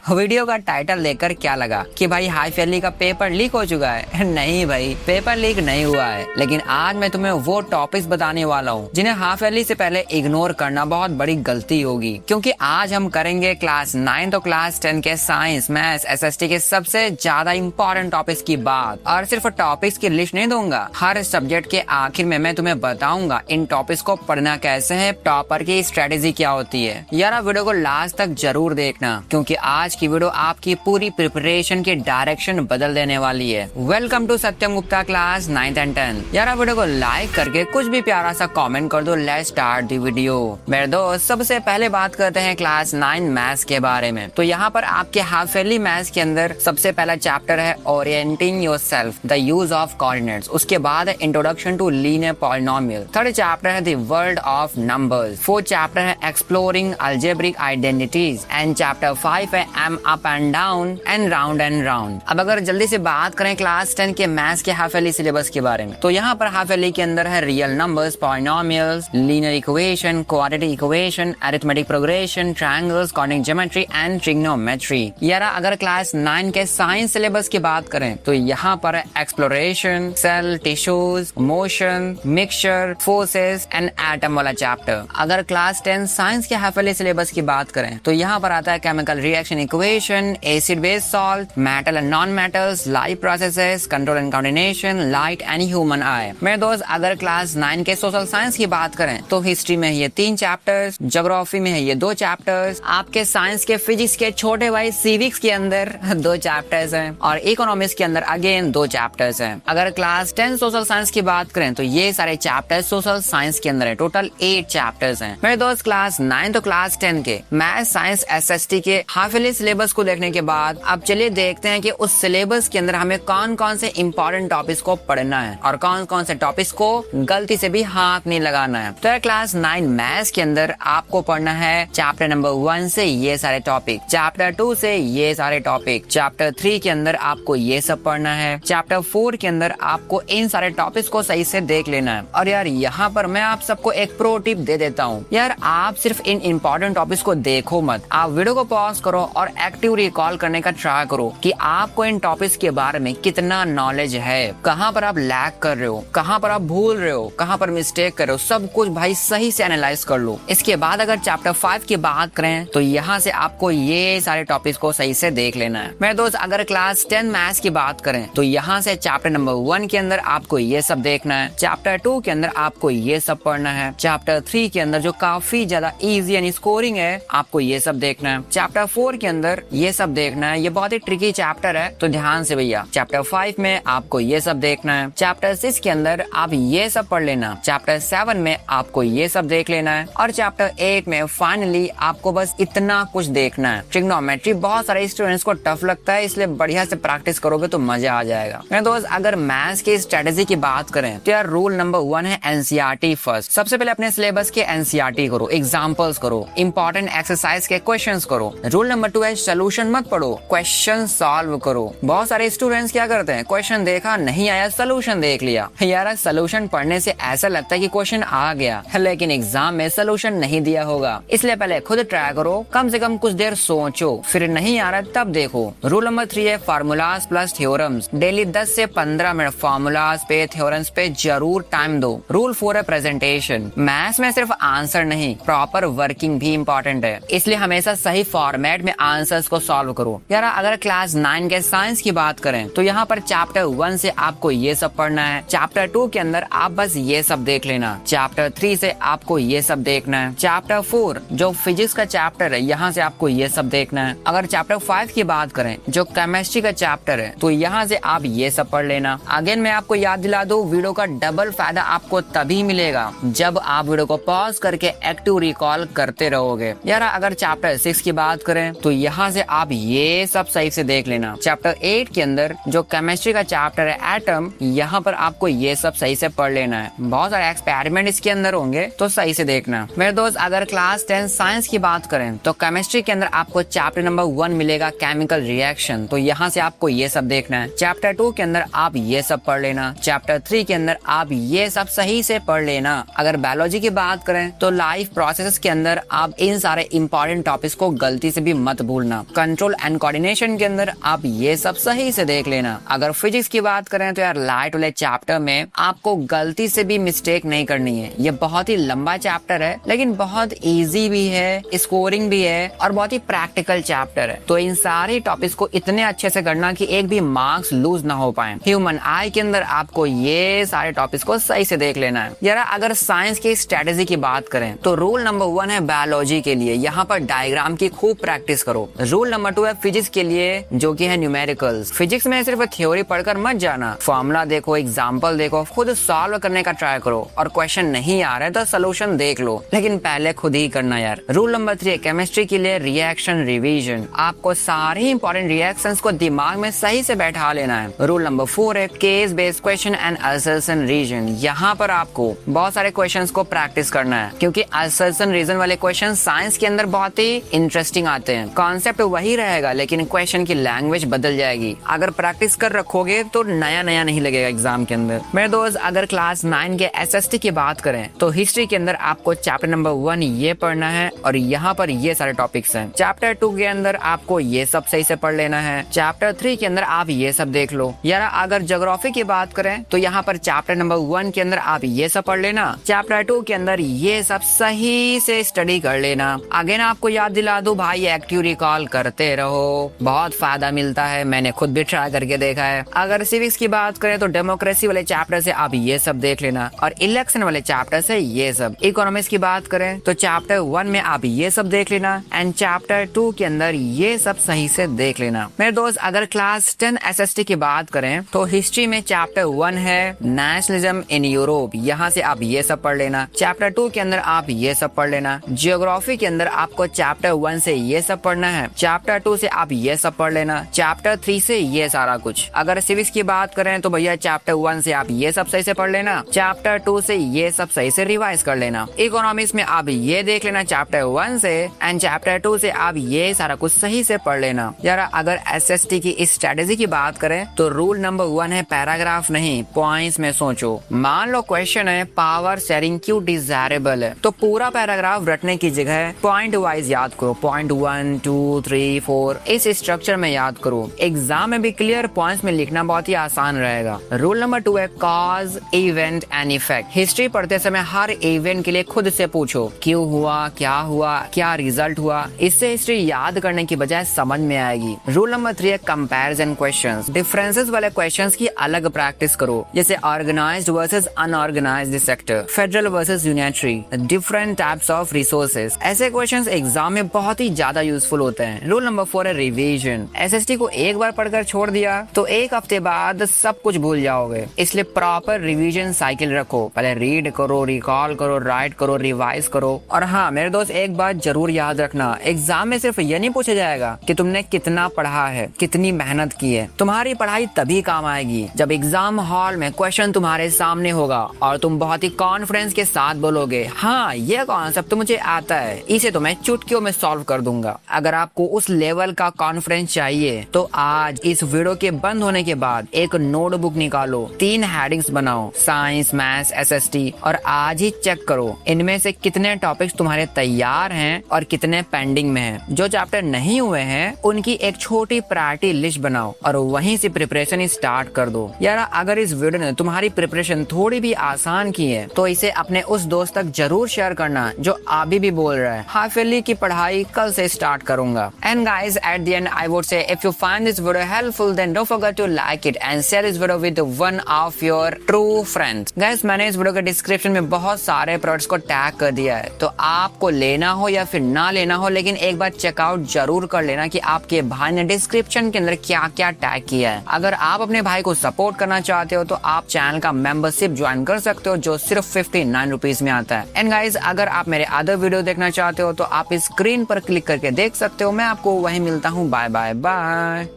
Video का title देखकर क्या लगा कि भाई हाफ ईयरली का पेपर लीक हो चुका है? नहीं भाई, पेपर लीक नहीं हुआ है, लेकिन आज मैं तुम्हें वो टॉपिक्स बताने वाला हूँ जिन्हें हाफ ईयरली से पहले इग्नोर करना बहुत बड़ी गलती होगी। क्योंकि आज हम करेंगे क्लास 9 और क्लास 10 के साइंस, मैथ्स, एसएसटी के सबसे ज्यादा इंपॉर्टेंट टॉपिक्स की बात। और सिर्फ टॉपिक्स की लिस्ट नहीं दूंगा, हर सब्जेक्ट के आखिर में मैं तुम्हें बताऊंगा इन टॉपिक्स को पढ़ना कैसे है, टॉपर की स्ट्रेटेजी क्या होती है। यार वीडियो को लास्ट तक जरूर देखना, क्योंकि आज की वीडियो आपकी पूरी प्रिपरेशन की डायरेक्शन बदल देने वाली है। Welcome to Satyam Gupta class 9th and 10th। यार वीडियो को लाइक करके कुछ भी प्यारा सा कमेंट कर दो। Let's start the video. मेरे दोस्त, सबसे पहले बात करते हैं क्लास 9 मैथ्स के बारे में। तो यहाँ पर आपके हाफ ईयरली मैथ्स के अंदर सबसे पहला चैप्टर है orienting yourself, the use of coordinates. उसके बाद है introduction to linear polynomial. Third chapter है the world of numbers. Fourth chapter है exploring algebraic identities and chapter 5 है एम up and down and round and round. अब अगर जल्दी से बात करें क्लास 10 के मैथ्स के हाफ ईयरली सिलेबस के बारे में, तो यहाँ पर हाफ ईयरली के अंदर है real numbers, polynomials, linear equation, quadratic equation, arithmetic progression, triangles, coordinate geometry and trigonometry. यार अगर क्लास 9 के साइंस सिलेबस की बात करें तो यहाँ पर exploration, cell, tissues, motion, mixture, forces and atom वाला चैप्टर। अगर क्लास 10 साइंस के हाफ ईयरली सिलेबस की बात करें तो यहाँ पर आता है chemical reaction equation, acid base salt, metal and non metals, life processes, control and coordination, light and human eye. मेरे दोस्त, अगर क्लास 9 के सोशल साइंस की बात करें तो हिस्ट्री में है ये 3 चैप्टर्स, ज्योग्राफी में है ये 2 चैप्टर्स, आपके साइंस के फिजिक्स के छोटे भाई सिविक्स के अंदर 2 चैप्टर्स हैं, और इकोनॉमिक्स के अंदर अगेन 2 चैप्टर्स हैं। अगर क्लास 10 सोशल साइंस की बात करें तो ये सारे चैप्टर्स सोशल साइंस के अंदर है। टोटल 8 चैप्टर्स हैं। मेरे दोस्त, क्लास 9 तो क्लास 10 के मैथ, साइंस, एसएसटी के हाफ ईयरली सिलेबस को देखने के बाद अब चलिए देखते हैं कि उस सिलेबस के अंदर हमें कौन कौन से इंपॉर्टेंट टॉपिक्स को पढ़ना है और कौन कौन से टॉपिक्स को गलती से भी हाथ नहीं लगाना है। तो क्लास 9 मैथ्स के अंदर आपको पढ़ना है चैप्टर नंबर 1 से ये सारे टॉपिक, चैप्टर 2 से ये सारे टॉपिक, चैप्टर 3 के अंदर आपको ये सब पढ़ना है, चैप्टर 4 के अंदर आपको इन सारे टॉपिक्स को सही से देख लेना है। और यार यहाँ पर मैं आप सबको एक प्रो टिप दे देता हूँ। यार आप सिर्फ इन इंपॉर्टेंट टॉपिक्स को देखो मत, आप वीडियो को पॉज करो और एक्टिव रिकॉल करने का ट्राई करो कि आपको इन टॉपिक्स के बारे में कितना नॉलेज है, कहाँ पर आप लैग कर रहे हो, कहाँ पर आप भूल रहे हो, कहाँ पर मिस्टेक कर रहे हो, सब कुछ भाई सही से एनालाइज कर लो। इसके बाद अगर चैप्टर 5 की बात करें तो यहाँ से आपको ये सारे टॉपिक्स को सही से देख लेना है। मेरे दोस्त, अगर क्लास 10 मैथ्स की बात करें तो यहाँ से चैप्टर नंबर 1 के अंदर आपको ये सब देखना है, चैप्टर 2 के अंदर आपको ये सब पढ़ना है, चैप्टर 3 के अंदर जो काफी ज्यादा इजी एंड स्कोरिंग है आपको ये सब देखना है, चैप्टर 4 के अंदर ये सब देखना है। ये बहुत ही ट्रिकी चैप्टर है तो ध्यान से भैया। चैप्टर 5 में आपको ये सब देखना है, चैप्टर 6 के अंदर आप ये सब पढ़ लेना, चैप्टर 7 में आपको ये सब देख लेना है, और चैप्टर 8 में फाइनली आपको बस इतना कुछ देखना है। ट्रिग्नोमेट्री बहुत सारे स्टूडेंट्स को टफ लगता है, इसलिए बढ़िया से प्रैक्टिस करोगे तो मजा आ जाएगा। मेरे दोस्त, अगर मैथ्स की स्ट्रेटेजी की बात करें तो यार रूल नंबर 1 है एनसीईआरटी फर्स्ट। सबसे पहले अपने सिलेबस के एनसीईआरटी करो, एग्जाम्पल्स करो, इंपॉर्टेंट एक्सरसाइज के क्वेश्चंस करो। रूल नंबर 2 है सोल्यूशन मत पढ़ो, क्वेश्चन सॉल्व करो। बहुत सारे स्टूडेंट्स क्या करते हैं, क्वेश्चन देखा नहीं आया, सोल्यूशन देख लिया। यार सोल्यूशन पढ़ने से ऐसा लगता है कि क्वेश्चन आ गया, लेकिन एग्जाम में सोल्यूशन नहीं दिया होगा। इसलिए पहले खुद ट्राई करो, कम से कम कुछ देर सोचो, फिर नहीं आ रहा तब देखो। रूल नंबर 3 है फार्मूलाज प्लस थ्योरम्स। डेली 10 से 15 मिनट फार्मूलाज पे, थ्योरम्स पे जरूर टाइम दो। रूल 4 है प्रेजेंटेशन। मैथ्स में सिर्फ आंसर नहीं, प्रॉपर वर्किंग भी इम्पोर्टेंट है, इसलिए हमेशा सही फॉर्मेट में आंसर्स को सॉल्व करो। यार अगर क्लास 9 के साइंस की बात करें तो यहाँ पर चैप्टर 1 से आपको ये सब पढ़ना है, चैप्टर 2 के अंदर आप बस ये सब देख लेना, चैप्टर 3 से आपको ये सब देखना है, चैप्टर 4 जो फिजिक्स का चैप्टर है यहाँ से आपको ये सब देखना है। अगर चैप्टर 5 की बात करें जो केमिस्ट्री का चैप्टर है तो यहाँ से आप ये सब पढ़ लेना। अगेन मैं आपको याद दिला दूं, वीडियो का डबल फायदा आपको तभी मिलेगा जब आप वीडियो को पॉज करके एक्टिव रिकॉल करते रहोगे। यार अगर चैप्टर 6 की बात करें तो यहाँ से आप ये सब सही से देख लेना। चैप्टर 8 के अंदर जो केमिस्ट्री का चैप्टर है एटम, यहाँ पर आपको ये सब सही से पढ़ लेना है। बहुत सारे एक्सपेरिमेंट इसके अंदर होंगे तो सही से देखना। मेरे दोस्त, अगर क्लास 10 साइंस की बात करें तो केमिस्ट्री के अंदर आपको चैप्टर नंबर 1 मिलेगा केमिकल रिएक्शन, तो यहाँ से आपको ये सब देखना है। चैप्टर 2 के अंदर आप ये सब पढ़ लेना, चैप्टर 3 के अंदर आप ये सब सही से पढ़ लेना। अगर बायोलॉजी की बात करें तो लाइफ प्रोसेस के अंदर आप इन सारे इंपॉर्टेंट टॉपिक्स को गलती से भी मत भूलना। कंट्रोल एंड कोऑर्डिनेशन के अंदर आप ये सब सही से देख लेना। अगर फिजिक्स की बात करें तो यार लाइट वाले चैप्टर में आपको गलती से भी मिस्टेक नहीं करनी है। ये बहुत ही लंबा चैप्टर है लेकिन बहुत इजी भी है, स्कोरिंग भी है और बहुत ही प्रैक्टिकल चैप्टर है। तो इन सारे टॉपिक्स को इतने अच्छे से करना कि एक भी मार्क्स लूज ना हो पाए। ह्यूमन आई के अंदर आपको ये सारे टॉपिक्स को सही से देख लेना है। यार अगर साइंस की स्ट्रेटेजी की बात करें तो रूल नंबर 1 है बायोलॉजी के लिए यहाँ पर डायग्राम की खूब प्रैक्टिस करो। रूल नंबर 2 है फिजिक्स के लिए जो कि है न्यूमेरिकल्स। फिजिक्स में सिर्फ थ्योरी पढ़कर मत जाना, फॉर्मूला देखो, एग्जाम्पल देखो, खुद सॉल्व करने का ट्राई करो और क्वेश्चन नहीं आ रहा है तो सोल्यूशन देख लो, लेकिन पहले खुद ही करना यार। रूल नंबर 3 है केमिस्ट्री के लिए रिएक्शन रिवीजन। आपको सारे इंपॉर्टेंट रिएक्शंस को दिमाग में सही से बैठा लेना है। रूल नंबर 4 है case based question and assertion reason. यहाँ पर आपको बहुत सारे क्वेश्चंस को प्रैक्टिस करना है क्योंकि असर्शन रीजन वाले क्वेश्चन साइंस के अंदर बहुत ही इंटरेस्टिंग आते हैं। कॉन्सेप्ट वही रहेगा लेकिन क्वेश्चन की लैंग्वेज बदल जाएगी। अगर प्रैक्टिस कर रखोगे तो नया नया नहीं लगेगा एग्जाम के अंदर। मेरे दोस्त अगर क्लास 9 के SST की बात करें तो हिस्ट्री के अंदर आपको चैप्टर नंबर 1 ये पढ़ना है और यहाँ पर ये सारे टॉपिक्स हैं। चैप्टर 2 के अंदर आपको ये सब सही से पढ़ लेना है। चैप्टर 3 के अंदर आप ये सब देख लो। यार अगर ज्योग्राफी की बात करें तो यहाँ पर चैप्टर नंबर 1 के अंदर आप ये सब पढ़ लेना। चैप्टर 2 के अंदर ये सब सही से स्टडी कर लेना। अगेन आपको याद दिला दूं भाई, एक्टिव रिकॉल करते रहो, बहुत फायदा मिलता है। मैंने खुद भी ट्राई करके देखा है। अगर सिविक्स की बात करें तो डेमोक्रेसी वाले चैप्टर से आप ये सब देख लेना और इलेक्शन वाले चैप्टर से ये सब। इकोनॉमिक्स की बात करें तो चैप्टर 1 में आप ये सब देख लेना एंड चैप्टर 2 के अंदर ये सब सही से देख लेना। मेरे दोस्त अगर क्लास 10 SST की बात करें तो हिस्ट्री में चैप्टर 1 है नेशनलिज्म इन यूरोप। यहाँ से आप ये सब पढ़ लेना। चैप्टर 2 के अंदर आप ये सब पढ़ लेना। जियोग्राफी के अंदर आपको चैप्टर 1 से ये सब पढ़ना है। चैप्टर 2 से आप ये सब पढ़ लेना। चैप्टर 3 से ये सारा कुछ। अगर सिविक्स की बात करें तो भैया चैप्टर 1 से आप ये सब सही से पढ़ लेना। चैप्टर 2 से ये सब सही से रिवाइज कर लेना। इकोनॉमिक्स में आप ये देख लेना चैप्टर 1 से एंड चैप्टर 2 से आप ये सारा कुछ सही से पढ़ लेना। यार अगर SST की इस स्ट्रेटेजी की बात करें तो रूल नंबर 1 है पैराग्राफ नहीं पॉइंट्स में सोचो। मान लो क्वेश्चन है पावर शेयरिंग क्यों डिजायरेबल है तो पूरा पैराग्राफ रटने की जगह पॉइंट वाइज याद करो। पॉइंट 1 2 3 4 इस स्ट्रक्चर में याद करो। एग्जाम में भी क्लियर पॉइंट्स में लिखना बहुत ही आसान रहेगा। रूल नंबर 2 है cause event and effect. History पढ़ते समय हर इवेंट के लिए खुद से पूछो क्यों हुआ, क्या रिजल्ट हुआ। इससे हिस्ट्री याद करने की बजाय समझ में आएगी। रूल नंबर 3 है कंपैरिजन क्वेश्चंस। डिफरेंसेस वाले क्वेश्चंस की अलग प्रैक्टिस करो जैसे organised versus unorganised sector, federal versus unitary, different types of resources. ऐसे क्वेश्चंस एग्जाम में बहुत ही ज्यादा यूजफुल होते हैं। रूल नंबर 4 है रिवीजन। SST को एक बार पढ़कर छोड़ दिया तो एक हफ्ते बाद सब कुछ भूल जाओगे, इसलिए प्रॉपर रिवीजन साइकिल रखो। पहले रीड करो, रिकॉल करो, राइट करो, रिवाइज करो। और हाँ मेरे दोस्त एक बात जरूर याद रखना, एग्जाम में सिर्फ ये नहीं पूछा जाएगा कि तुमने कितना पढ़ा है, कितनी मेहनत की है। तुम्हारी पढ़ाई तभी काम आएगी जब एग्जाम हॉल में क्वेश्चन तुम्हारे सामने होगा और तुम बहुत ही कॉन्फिडेंस के साथ बोलोगे हाँ ये कॉन्सेप्ट तो मुझे आता है, इसे तो मैं चुटकियों में सॉल्व कर दूंगा। अगर आपको उस लेवल का कॉन्फिडेंस चाहिए तो आज इस वीडियो के बंद होने के बाद एक नोटबुक निकालो, 3 हेडिंग्स बनाओ, साइंस, मैथ्स, SST, और आज ही चेक करो इनमें से कितने टॉपिक्स तुम्हारे तैयार हैं और कितने पेंडिंग में हैं। जो चैप्टर नहीं हुए हैं उनकी एक छोटी प्रायोरिटी लिस्ट बनाओ और वहीं से प्रिपरेशन स्टार्ट कर दो। यार अगर इस वीडियो ने तुम्हारी प्रिपरेशन थोड़ी भी आसान की है तो इसे अपने उस दोस्त तक जरूर शेयर करना जो अभी भी बोल रहा है हाफ ईयरली की पढ़ाई कल से स्टार्ट करूंगा। And guys at the end I would say if you find this video helpful then don't forget to like it and share this video with one of your true friends. Guys मैंने इस video के description में बहुत सारे products को tag कर दिया है तो आपको लेना हो या फिर ना लेना हो लेकिन एक बार चेकआउट जरूर कर लेना कि आपके भाई ने डिस्क्रिप्शन के अंदर क्या क्या टैग किया है। अगर आप अपने भाई को सपोर्ट करना चाहते हो तो आप चैनल का मेंबरशिप ज्वाइन कर सकते हो जो सिर्फ 59 रुपीज में आता है। एंड गाइज अगर आप मेरे अदर वीडियो देखना चाहते हो तो आप स्क्रीन पर क्लिक करके देख सकते हो। मैं आपको वहीं मिलता हूँ। Bye bye bye.